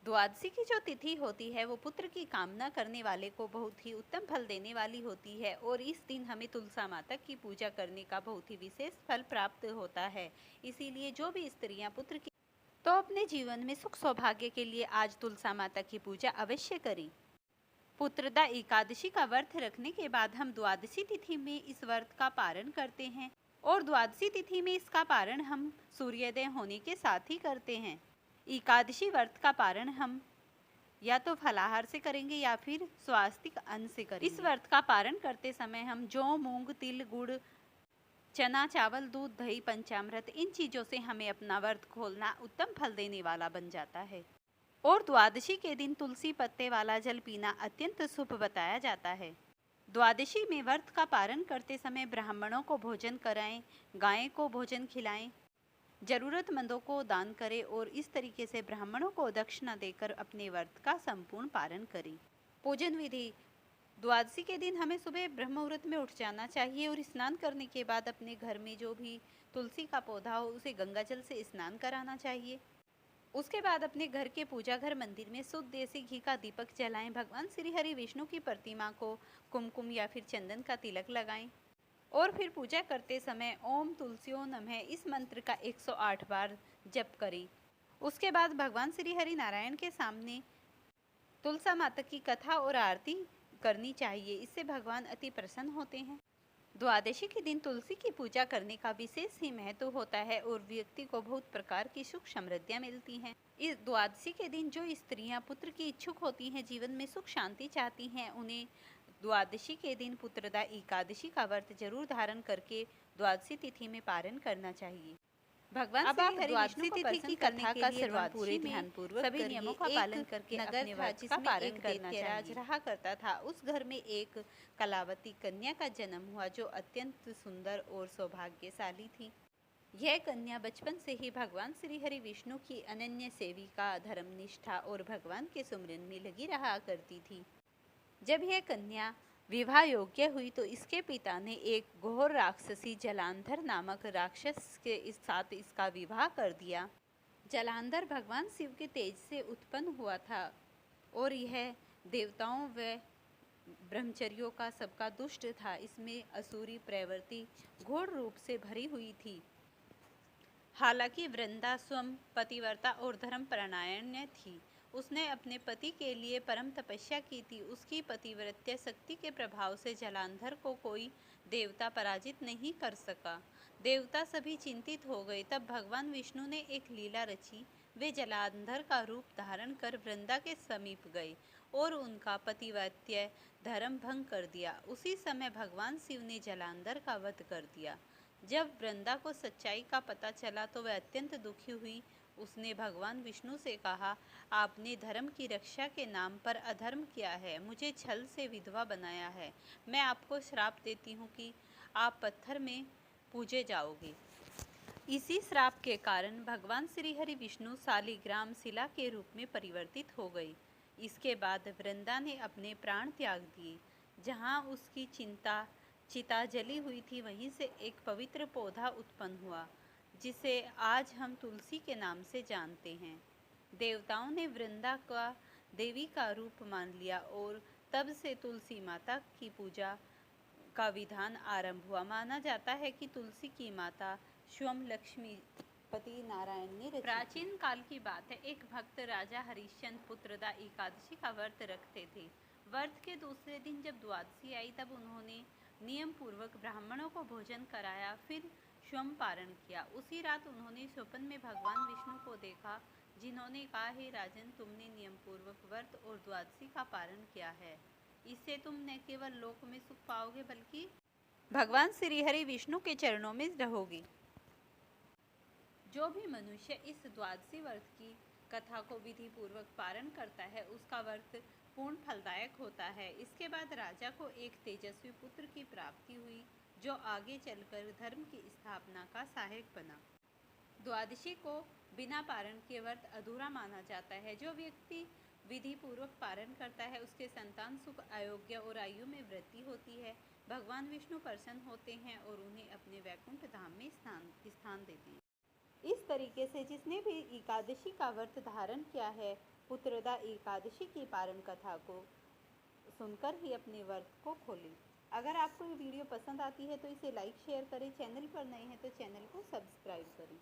द्वादशी की जो तिथि होती है वो पुत्र की कामना करने वाले को बहुत ही उत्तम फल देने वाली होती है और इस दिन हमें तुलसा माता की पूजा करने का बहुत ही विशेष फल प्राप्त होता है। इसीलिए जो भी स्त्रियां पुत्र की तो अपने जीवन में सुख सौभाग्य के लिए आज तुलसा माता की पूजा अवश्य करें। पुत्रदा एकादशी का व्रत रखने के बाद हम द्वादशी तिथि में इस व्रत का पारण करते हैं और द्वादशी तिथि में इसका पारण हम सूर्योदय होने के साथ ही करते हैं। एकादशी व्रत का पारण हम या तो फलाहार से करेंगे या फिर स्वास्तिक अन्न से करेंगे। इस व्रत का पारण करते समय हम जौ, मूंग, तिल, गुड़, चना, चावल, दूध, दही, पंचामृत इन चीजों से हमें अपना व्रत खोलना उत्तम फल देने वाला बन जाता है। और द्वादशी के दिन तुलसी पत्ते वाला जल पीना अत्यंत शुभ बताया जाता है। द्वादशी में व्रत का पारण करते समय ब्राह्मणों को भोजन कराएं, गाय को भोजन खिलाएं, जरूरतमंदों को दान करें और इस तरीके से ब्राह्मणों को दक्षिणा देकर अपने व्रत का संपूर्ण पारण करें। पूजन विधि: द्वादशी के दिन हमें सुबह ब्रह्म मुहूर्त में उठ जाना चाहिए और स्नान करने के बाद अपने घर में जो भी तुलसी का पौधा हो उसे गंगा जल से स्नान कराना चाहिए। उसके बाद अपने घर के पूजा घर मंदिर में शुद्ध देसी घी का दीपक जलाएं। भगवान श्री हरि विष्णु की प्रतिमा को कुमकुम या फिर चंदन का तिलक लगाएं और फिर पूजा करते समय ओम तुलसियो नमः इस मंत्र का 108 बार जप करें। उसके बाद भगवान श्री हरि नारायण के सामने तुलसा माता की कथा और आरती करनी चाहिए। इससे भगवान अति प्रसन्न होते हैं। द्वादशी के दिन तुलसी की पूजा करने का विशेष ही महत्व होता है और व्यक्ति को बहुत प्रकार की सुख समृद्धियां मिलती हैं। इस द्वादशी के दिन जो स्त्रियां पुत्र की इच्छुक होती हैं, जीवन में सुख शांति चाहती हैं, उन्हें द्वादशी के दिन पुत्रदा एकादशी का व्रत जरूर धारण करके द्वादशी तिथि में पारण करना चाहिए। भगवान अब आप श्री द्वादशी विष्णु को तिथि की प्रसन्न कथा करने का के लिए श्रवण पूरे पूरे ध्यानपूर्वक सभी करिए। नियमों का एक पालन करके नगर अपने था व्रत का जिसमें पालन एक करना दैत्यराज चाहिए। रहा करता था। उस घर में एक कलावती कन्या का जन्म हुआ जो अत्यंत सुंदर और सौभाग्यशाली थी। यह कन्या बचपन से ही भगवान श्री हरि विष्णु की अनन्य सेविका, धर्मनिष्ठा और भगवान के सुमिरन में लगी रहा करती थी। जब यह कन्या विवाह योग्य हुई तो इसके पिता ने एक घोर राक्षसी जलांधर नामक राक्षस के साथ इसका विवाह कर दिया। जलांधर भगवान शिव के तेज से उत्पन्न हुआ था और यह देवताओं व ब्रह्मचर्यों का सबका दुष्ट था। इसमें असुरी प्रवृत्ति घोर रूप से भरी हुई थी। हालांकि वृंदा स्वयं पतिव्रता और धर्म परायण थी। उसने अपने पति के लिए परम तपस्या की थी। उसकी पतिव्रत्य शक्ति के प्रभाव से जलांधर को कोई देवता पराजित नहीं कर सका। देवता सभी चिंतित हो गए। तब भगवान विष्णु ने एक लीला रची। वे जलांधर का रूप धारण कर वृंदा के समीप गए और उनका पतिव्रत्य धर्म भंग कर दिया। उसी समय भगवान शिव ने जलांधर का वध कर दिया। जब वृंदा को सच्चाई का पता चला तो वह अत्यंत दुखी हुई। उसने भगवान विष्णु से कहा, आपने धर्म की रक्षा के नाम पर अधर्म किया है, मुझे छल से विधवा बनाया है। मैं आपको श्राप देती हूँ कि आप पत्थर में पूजे जाओगे। इसी श्राप के कारण भगवान श्री हरि विष्णु शालिग्राम शिला के रूप में परिवर्तित हो गए। इसके बाद वृंदा ने अपने प्राण त्याग दिए। जहाँ उसकी चिता जली हुई थी वहीं से एक पवित्र पौधा उत्पन्न हुआ जिसे आज हम तुलसी के नाम से जानते हैं। देवताओं ने वृंदा का देवी का रूप मान लिया और तब से तुलसी माता की पूजा का विधान आरंभ हुआ। माना जाता है कि तुलसी की माता स्वयं लक्ष्मीपति नारायण ने रची। प्राचीन काल की बात है, एक भक्त राजा हरिश्चंद्र पुत्रदा एकादशी का व्रत रखते थे। व्रत के दूसरे दिन जब द्वादशी आई तब उन्होंने नियम पूर्वक ब्राह्मणों को भोजन कराया, फिर स्वयं पारण किया। उसी रात उन्होंने स्वप्न में भगवान विष्णु को देखा, जिन्होंने कहा, हे राजन, तुमने नियम पूर्वक व्रत और द्वादशी का पारण किया है। इससे तुम न केवल लोक में सुख पाओगे बल्कि भगवान श्री हरि विष्णु के चरणों में रहोगे। जो भी मनुष्य इस द्वादशी व्रत की कथा को विधि पूर्वक पारण करता है उसका व्रत पूर्ण फलदायक होता है। इसके बाद राजा को एक तेजस्वी पुत्र की प्राप्ति हुई जो आगे चलकर धर्म की स्थापना का सहायक बना। द्वादशी को बिना पारण के व्रत अधूरा माना जाता है। जो व्यक्ति विधि पूर्वक पारण करता है उसके संतान सुख, आरोग्य और आयु में वृद्धि होती है। भगवान विष्णु प्रसन्न होते हैं और उन्हें अपने वैकुंठ धाम में स्थान देते हैं। इस तरीके से जिसने भी एकादशी का व्रत धारण किया है पुत्रदा एकादशी की पारण कथा को सुनकर ही अपने व्रत को खोलें। अगर आपको ये वीडियो पसंद आती है तो इसे लाइक शेयर करें। चैनल पर नए हैं तो चैनल को सब्सक्राइब करें।